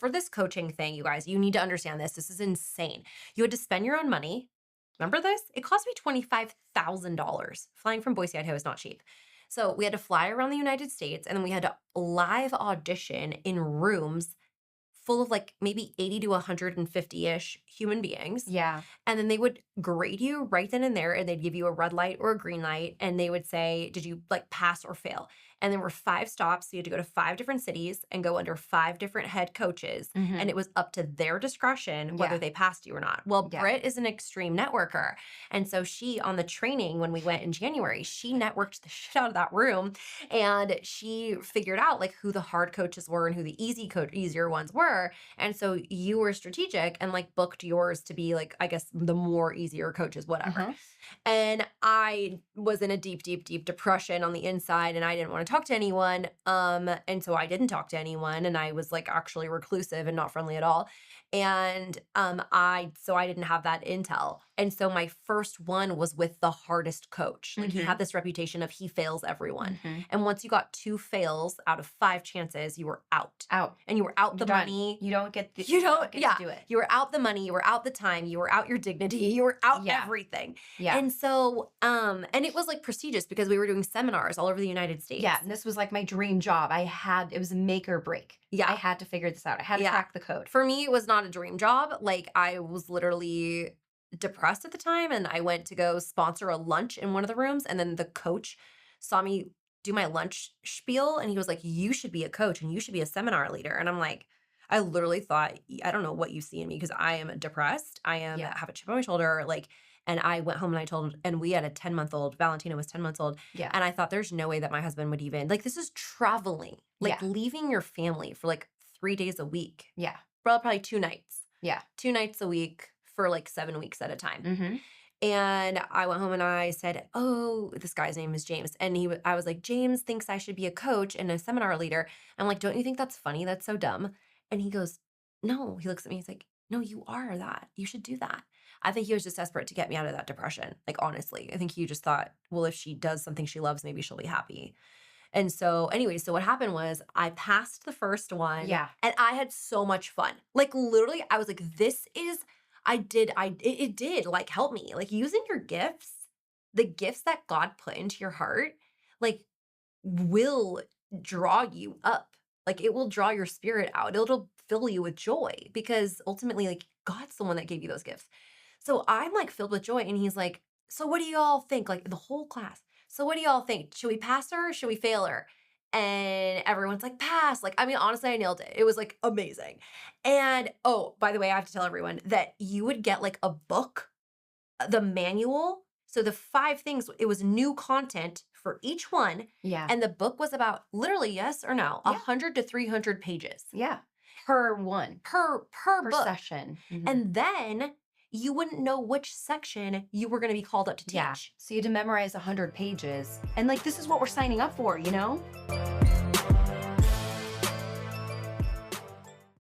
for this coaching thing, you guys, you need to understand this. This is insane. You had to spend your own money. Remember this? It cost me $25,000. Flying from Boise, Idaho is not cheap. So we had to fly around the United States, and then we had to live audition in rooms full of like maybe 80 to 150-ish human beings. Yeah. And then they would grade you right then and there, and they'd give you a red light or a green light, and they would say, did you like pass or fail? And there were 5 stops. So you had to go to 5 different cities and go under 5 different head coaches. And it was up to their discretion whether they passed you or not. Well, Britt is an extreme networker. And so she, on the training when we went in January, she networked the shit out of that room. And she figured out like who the hard coaches were and who the easier ones were. And so you were strategic and like booked yours to be like, I guess, the more easier coaches, whatever. And I was in a deep, deep, deep depression on the inside, and I didn't want to talk to anyone. And so I didn't talk to anyone, and I was like actually reclusive and not friendly at all. And I didn't have that intel. And so my first one was with the hardest coach. Like he had this reputation of he fails everyone. And once you got 2 fails out of 5 chances, you were out. And you were out the money. You don't get to do it. You were out the money, you were out the time, you were out your dignity, you were out everything. And so, and it was like prestigious because we were doing seminars all over the United States. Yeah, and this was like my dream job. It was a make or break. I had to figure this out. I had to crack the code. For me, it was not a dream job. Like I was literally depressed at the time, and I went to go sponsor a lunch in one of the rooms, and then the coach saw me do my lunch spiel, and he was like, you should be a coach and you should be a seminar leader. And I'm like, I literally thought, I don't know what you see in me because I am depressed. I have a chip on my shoulder. Like, and I went home and I told, and we had a 10-month-old, Valentina was 10 months old. And I thought there's no way that my husband would even, like, this is traveling, like leaving your family for like 3 days a week. Probably 2 nights. 2 nights a week for like 7 weeks at a time. And I went home and I said, oh, this guy's name is James. And I was like, James thinks I should be a coach and a seminar leader. I'm like, don't you think that's funny? That's so dumb. And he goes, no. He looks at me. He's like, no, you are that. You should do that. I think he was just desperate to get me out of that depression. Like, honestly, I think he just thought, well, if she does something she loves, maybe she'll be happy. And so anyway, so what happened was I passed the first one. And I had so much fun. Like, literally, I was like, it did like help me. Like, using your gifts, the gifts that God put into your heart, like, will draw you up. Like, it will draw your spirit out. It'll fill you with joy because ultimately, like, God's the one that gave you those gifts. So I'm like filled with joy. And he's like, so what do you all think? Like, the whole class. So what do you all think? Should we pass her or should we fail her? And everyone's like, pass. Like, I mean, honestly, I nailed it. It was like amazing. And oh, by the way, I have to tell everyone that you would get like a book, the manual. So the 5 things, it was new content for each one. And the book was about literally, yes or no, 100 to 300 pages. Per one. Per book. Session. And then you wouldn't know which section you were going to be called up to teach. So you had to memorize 100 pages. And like, this is what we're signing up for, you know?